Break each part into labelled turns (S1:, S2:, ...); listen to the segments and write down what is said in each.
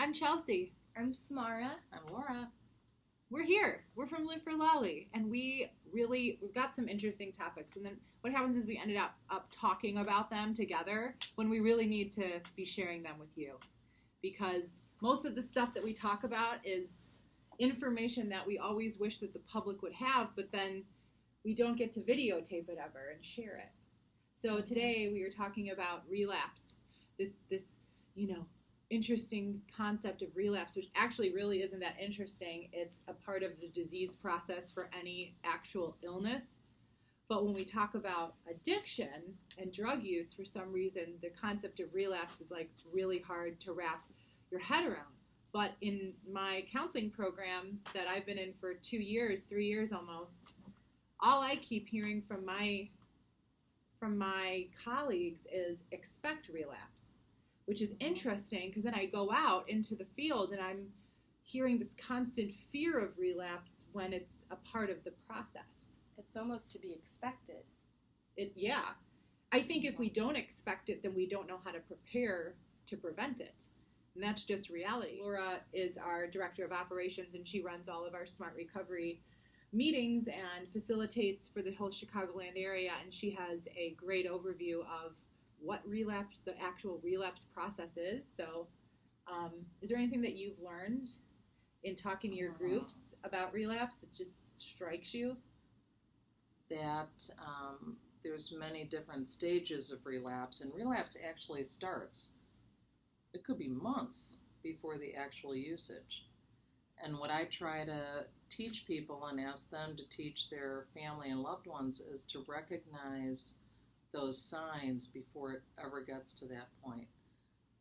S1: I'm Chelsea.
S2: I'm Samara.
S3: I'm Laura.
S1: We're here. We're from Live4Lali, and we've got some interesting topics. And then what happens is we ended up talking about them together when we really need to be sharing them with you, because most of the stuff that we talk about is information that we always wish that the public would have, but then we don't get to videotape it ever and share it. So today we are talking about relapse. This interesting concept of relapse, which actually really isn't that interesting. It's a part of the disease process for any actual illness. But when we talk about addiction and drug use, for some reason, the concept of relapse is like really hard to wrap your head around. But in my counseling program that I've been in for 2 years, 3 years almost, all I keep hearing from my colleagues is expect relapse, which is interesting because then I go out into the field and I'm hearing this constant fear of relapse when it's a part of the process.
S2: It's almost to be expected.
S1: I think if we don't expect it, then we don't know how to prepare to prevent it. And that's just reality. Laura is our director of operations, and she runs all of our Smart Recovery meetings and facilitates for the whole Chicagoland area, and she has a great overview of what relapse, the actual relapse process is. So is there anything that you've learned in talking to your groups about relapse that just strikes you?
S3: That there's many different stages of relapse, and relapse actually starts. It could be months before the actual usage. And what I try to teach people and ask them to teach their family and loved ones is to recognize those signs before it ever gets to that point.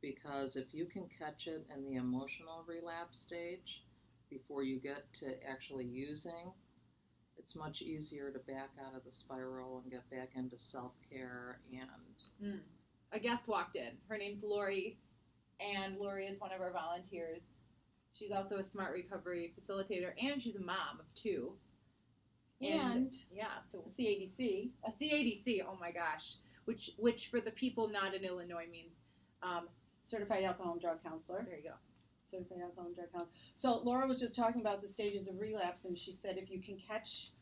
S3: Because if you can catch it in the emotional relapse stage before you get to actually using, it's much easier to back out of the spiral and get back into self-care. And
S1: a guest walked in. Her name's Lori, and Lori is one of our volunteers. She's also a Smart Recovery facilitator, and she's a mom of 2.
S2: And
S1: so
S2: a CADC.
S1: A CADC, oh my gosh, which for the people not in Illinois means
S4: Certified Alcohol and Drug Counselor.
S1: There you go.
S4: Certified Alcohol and Drug Counselor. So Laura was just talking about the stages of relapse, and she said if you can catch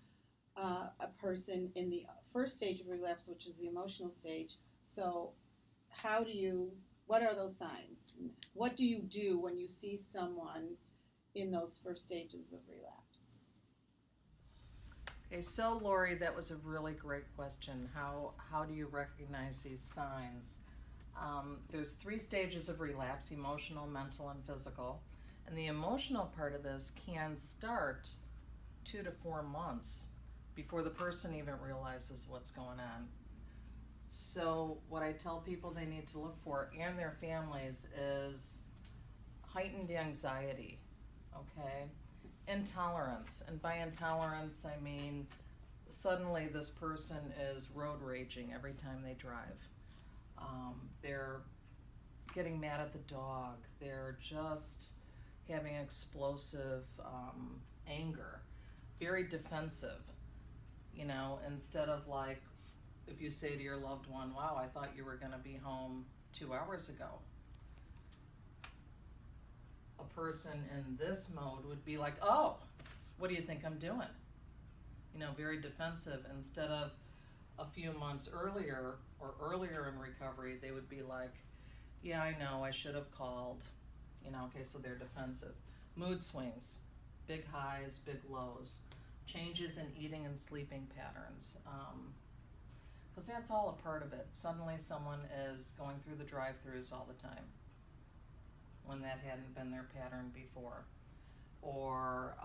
S4: a person in the first stage of relapse, which is the emotional stage, so what are those signs? What do you do when you see someone in those first stages of relapse?
S3: okay, so Lori, that was a really great question. How do you recognize these signs? There's 3 stages of relapse: emotional, mental, and physical. And the emotional part of this can start 2 to 4 months before the person even realizes what's going on. So what I tell people they need to look for, and their families, is heightened anxiety, okay? Intolerance. And by intolerance, I mean suddenly this person is road raging every time they drive. They're getting mad at the dog. They're just having explosive anger, very defensive, instead of like, if you say to your loved one, wow, I thought you were going to be home 2 hours ago. A person in this mode would be like, oh, what do you think I'm doing? Very defensive. Instead of a few months earlier or earlier in recovery, they would be like, yeah, I know, I should have called. Okay, so they're defensive. Mood swings, big highs, big lows, changes in eating and sleeping patterns. Because that's all a part of it. Suddenly someone is going through the drive-thrus all the time when that hadn't been their pattern before. Or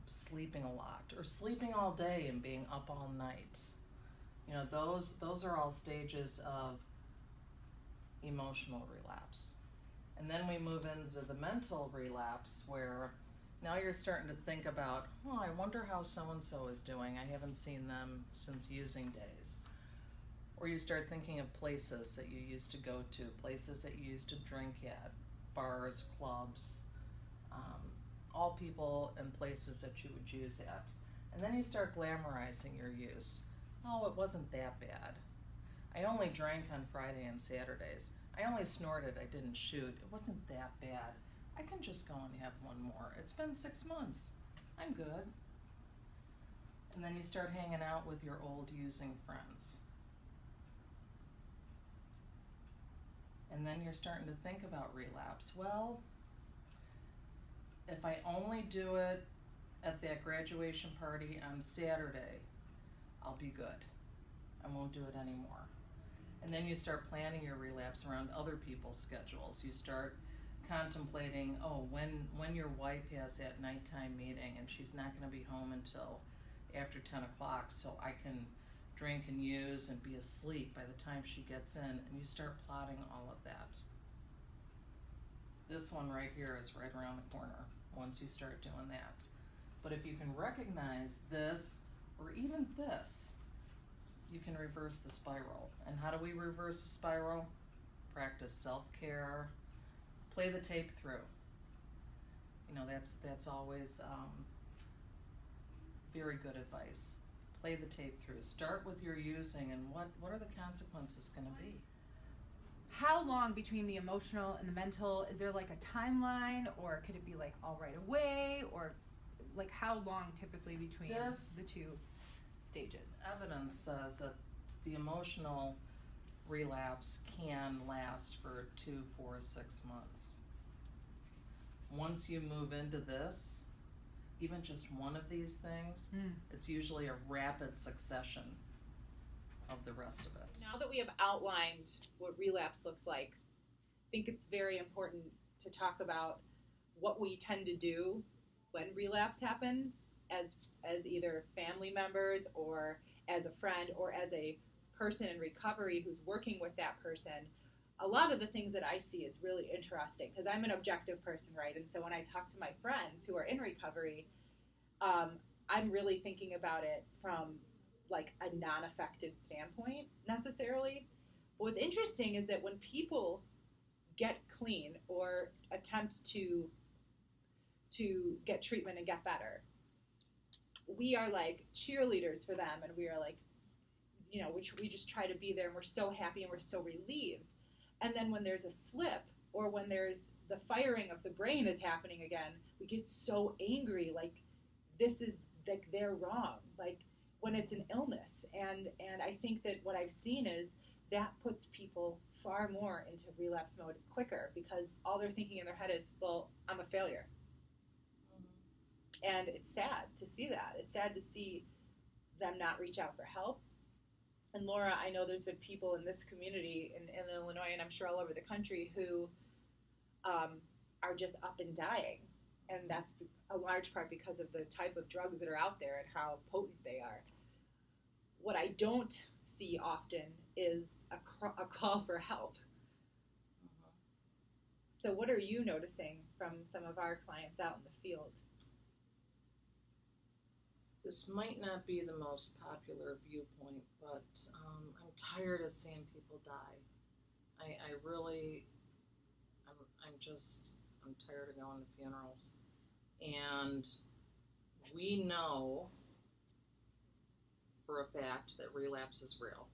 S3: sleeping a lot, or sleeping all day and being up all night. Those are all stages of emotional relapse. And then we move into the mental relapse, where now you're starting to think about, I wonder how so-and-so is doing. I haven't seen them since using days. Or you start thinking of places that you used to go to, places that you used to drink at, bars, clubs, all people and places that you would use at. And then you start glamorizing your use. Oh, it wasn't that bad. I only drank on Friday and Saturdays. I only snorted, I didn't shoot. It wasn't that bad. I can just go and have one more. It's been 6 months. I'm good. And then you start hanging out with your old using friends. And then you're starting to think about relapse. Well, if I only do it at that graduation party on Saturday, I'll be good. I won't do it anymore. And then you start planning your relapse around other people's schedules. You start contemplating, when your wife has that nighttime meeting and she's not going to be home until after 10 o'clock, so I can drink and use and be asleep by the time she gets in, and you start plotting all of that. This one right here is right around the corner once you start doing that. But if you can recognize this or even this, you can reverse the spiral. And how do we reverse the spiral? Practice self-care, play the tape through. You know, that's always very good advice. Play the tape through. Start with your using and what are the consequences going to be?
S1: How long between the emotional and the mental? Is there like a timeline, or could it be like all right away, or like how long typically between the two stages?
S3: Evidence says that the emotional relapse can last for 2, 4, 6 months. Once you move into this, even just one of these things, it's usually a rapid succession of the rest of it.
S1: Now that we have outlined what relapse looks like, I think it's very important to talk about what we tend to do when relapse happens as either family members or as a friend or as a person in recovery who's working with that person. A lot of the things that I see is really interesting because I'm an objective person, right? And so when I talk to my friends who are in recovery, I'm really thinking about it from like a non-affective standpoint necessarily. But what's interesting is that when people get clean or attempt to get treatment and get better, we are like cheerleaders for them, and we are like, you know, which we just try to be there, and we're so happy and we're so relieved. And then when there's a slip or when there's the firing of the brain is happening again, we get so angry, like this is like they're wrong, like when it's an illness. And I think that what I've seen is that puts people far more into relapse mode quicker because all they're thinking in their head is, well, I'm a failure. And it's sad to see that. It's sad to see them not reach out for help. And Laura, I know there's been people in this community in Illinois, and I'm sure all over the country, who are just up and dying. And that's a large part because of the type of drugs that are out there and how potent they are. What I don't see often is a call for help. So what are you noticing from some of our clients out in the field?
S3: This might not be the most popular viewpoint, but I'm tired of seeing people die. I'm tired of going to funerals. And we know for a fact that relapse is real.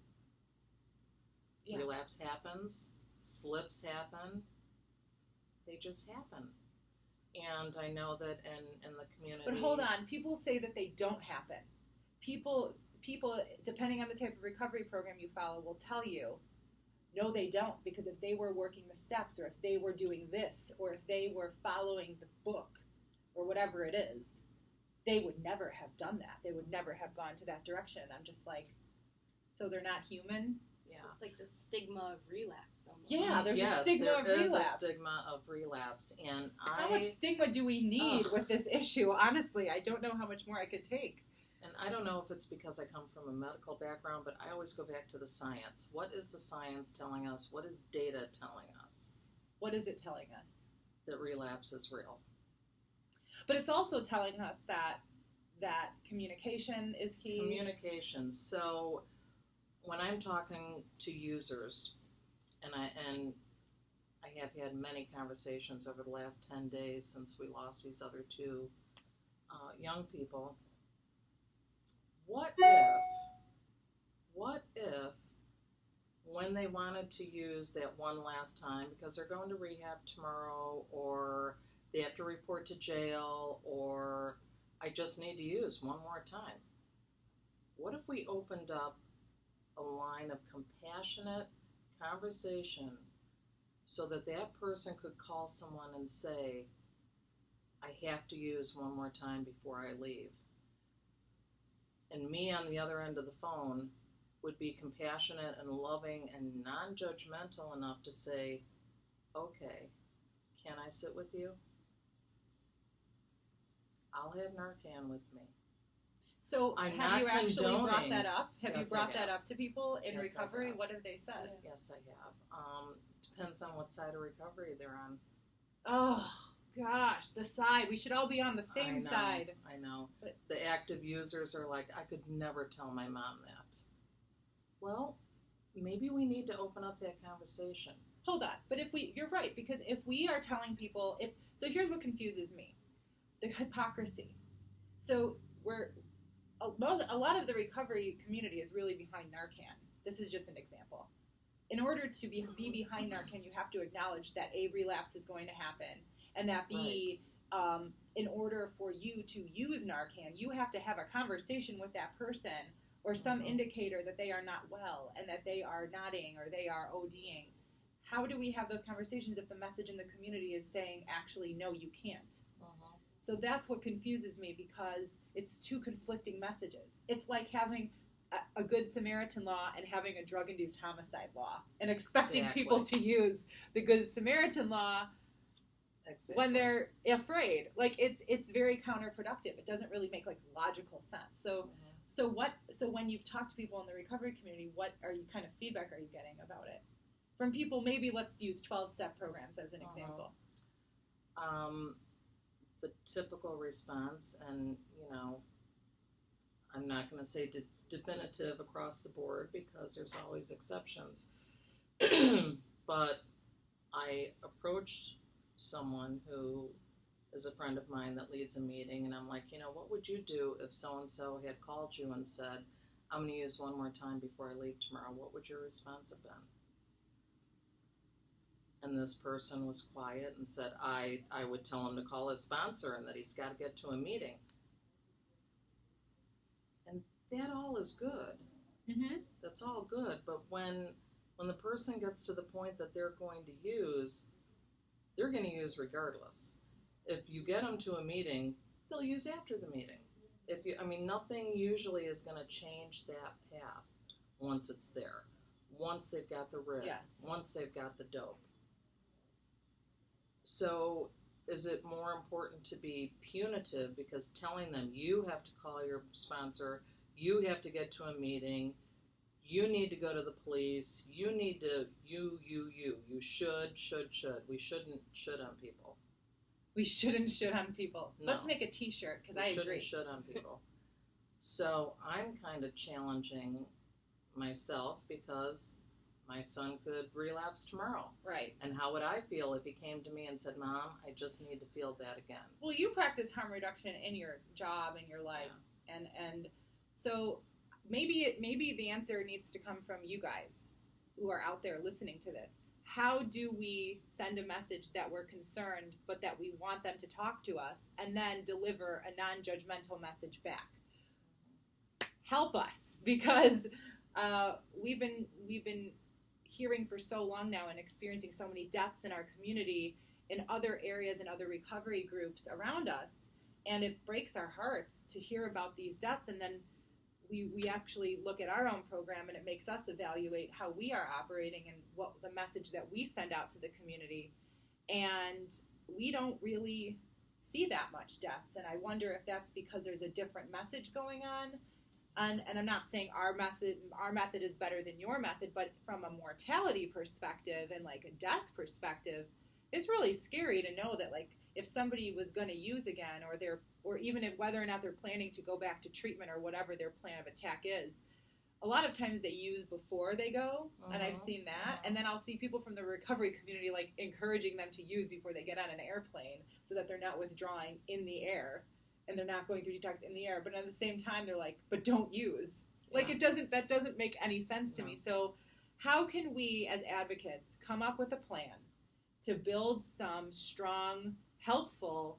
S3: Yeah. Relapse happens, slips happen, they just happen. And I know that in the community...
S1: But hold on, people say that they don't happen. People, depending on the type of recovery program you follow, will tell you, no, they don't, because if they were working the steps, or if they were doing this, or if they were following the book, or whatever it is, they would never have done that. They would never have gone to that direction. I'm just like, so they're not human?
S2: Yeah. So it's like the stigma of relapse almost.
S1: Yeah, there's a stigma of relapse.
S3: There is a stigma of relapse. And
S1: how much stigma do we need with this issue? Honestly, I don't know how much more I could take.
S3: And I don't know if it's because I come from a medical background, but I always go back to the science. What is the science telling us? What is data telling us?
S1: What is it telling us?
S3: That relapse is real.
S1: But it's also telling us that communication is key.
S3: Communication. So when I'm talking to users, and I have had many conversations over the last 10 days since we lost these other two young people. What if when they wanted to use that one last time, because they're going to rehab tomorrow or they have to report to jail, or I just need to use one more time. What if we opened up a line of compassionate conversation so that that person could call someone and say, I have to use one more time before I leave. And me on the other end of the phone would be compassionate and loving and non-judgmental enough to say, okay, can I sit with you? I'll have Narcan with me.
S1: So
S3: I'm
S1: have
S3: not
S1: you actually brought
S3: condoning-
S1: that up? Have
S3: Yes,
S1: you
S3: I
S1: brought that
S3: have.
S1: up to people in
S3: Yes, I
S1: recovery?
S3: have.
S1: What have they said?
S3: Yes, I have. Depends on what side of recovery they're on.
S1: Oh gosh, the side. We should all be on the same
S3: I know,
S1: side.
S3: I know.
S1: But-
S3: The active users are like, I could never tell my mom that. Well, maybe we need to open up that conversation.
S1: Hold on, but you're right, because if we are telling people, so here's what confuses me, the hypocrisy. So a lot of the recovery community is really behind Narcan. This is just an example. In order to be behind Narcan, you have to acknowledge that a relapse is going to happen, and that B, in order for you to use Narcan, you have to have a conversation with that person or some indicator that they are not well and that they are nodding or they are ODing. How do we have those conversations if the message in the community is saying, actually, no, you can't? So that's what confuses me, because it's two conflicting messages. It's like having a Good Samaritan law and having a drug-induced homicide law and expecting
S3: Exactly.
S1: people to use the Good Samaritan law
S3: Exactly.
S1: when they're afraid. Like, it's very counterproductive. It doesn't really make, like, logical sense. So when you've talked to people in the recovery community, what kind of feedback are you getting about it? From people, maybe let's use 12-step programs as an example.
S3: The typical response, and I'm not going to say definitive across the board because there's always exceptions, but I approached someone who is a friend of mine that leads a meeting, and I'm like, what would you do if so-and-so had called you and said, I'm going to use one more time before I leave tomorrow? What would your response have been? And this person was quiet and said, I would tell him to call his sponsor and that he's got to get to a meeting. And that all is good.
S1: Mm-hmm.
S3: That's all good. But when the person gets to the point that they're going to use, they're going to use regardless. If you get them to a meeting, they'll use after the meeting. Nothing usually is going to change that path once it's there. Once they've got the rig.
S1: Yes.
S3: Once they've got the dope. So is it more important to be punitive because telling them you have to call your sponsor, you have to get to a meeting, you need to go to the police, you need to, you should. We shouldn't should on people.
S1: We shouldn't should on people.
S3: No.
S1: Let's make a t-shirt, because I agree.
S3: We shouldn't should on people. So I'm kind of challenging myself because my son could relapse tomorrow.
S1: Right.
S3: And how would I feel if he came to me and said, Mom, I just need to feel that again?
S1: Well, you practice harm reduction in your job, in your life.
S3: Yeah.
S1: And so maybe the answer needs to come from you guys who are out there listening to this. How do we send a message that we're concerned, but that we want them to talk to us, and then deliver a non-judgmental message back? Help us, because we've been hearing for so long now and experiencing so many deaths in our community, in other areas and other recovery groups around us, and it breaks our hearts to hear about these deaths, and then we actually look at our own program, and it makes us evaluate how we are operating and what the message that we send out to the community, and we don't really see that much deaths, and I wonder if that's because there's a different message going on. And I'm not saying our method is better than your method, but from a mortality perspective and like a death perspective, it's really scary to know that, like, if somebody was going to use again, or even if whether or not they're planning to go back to treatment or whatever their plan of attack is, a lot of times they use before they go, and I've seen that, and then I'll see people from the recovery community like encouraging them to use before they get on an airplane so that they're not withdrawing in the air. And they're not going through detox in the air, but at the same time, they're like, but don't use. Like, that doesn't make any sense to me. So how can we, as advocates, come up with a plan to build some strong, helpful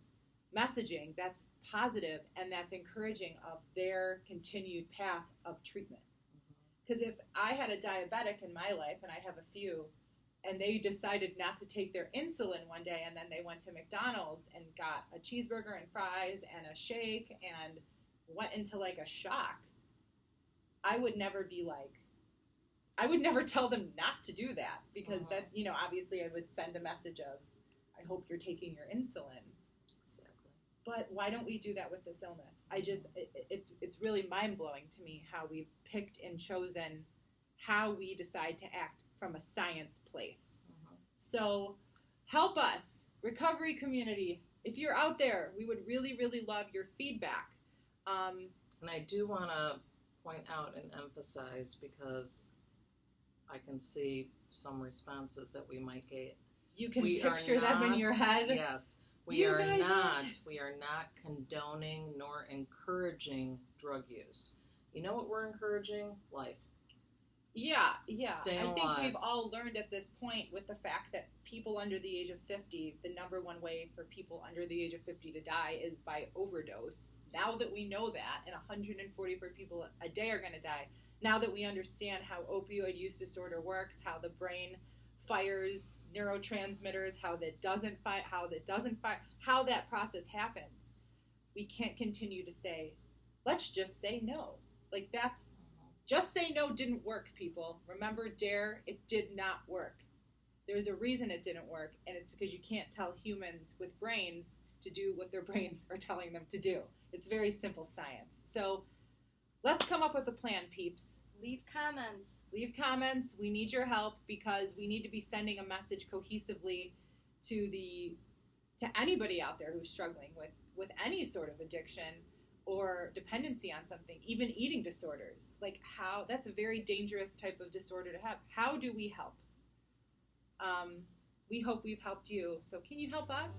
S1: messaging that's positive and that's encouraging of their continued path of treatment. Because if I had a diabetic in my life, and I have a few, and they decided not to take their insulin one day, and then they went to McDonald's and got a cheeseburger and fries and a shake and went into like a shock, I would never tell them not to do that, because that's, obviously I would send a message of, I hope you're taking your insulin.
S3: Exactly.
S1: But why don't we do that with this illness? It's really mind-blowing to me how we've picked and chosen how we decide to act from a science place. So help us, recovery community. If you're out there, we would really, really love your feedback.
S3: And I do want to point out and emphasize, because I can see some responses that we might get.
S1: You can picture them in your head.
S3: Yes. We are not condoning nor encouraging drug use. You know what we're encouraging? Life.
S1: Yeah.
S3: Staying
S1: I think
S3: alive.
S1: we've all learned at this point, with the fact that people under the age of 50, the number one way for people under the age of 50 to die is by overdose. Now that we know that, and 144 people a day are going to die, now that we understand how opioid use disorder works, how the brain fires neurotransmitters, how that process happens, we can't continue to say, let's just say no. Like, that's, just say no didn't work, people. Remember DARE? It did not work. There's a reason it didn't work, and it's because you can't tell humans with brains to do what their brains are telling them to do. It's very simple science. So let's come up with a plan, peeps.
S2: Leave comments.
S1: Leave comments. We need your help, because we need to be sending a message cohesively to anybody out there who's struggling with any sort of addiction or dependency on something, even eating disorders. Like, how, that's a very dangerous type of disorder to have. How do we help? We hope we've helped you. So can you help us?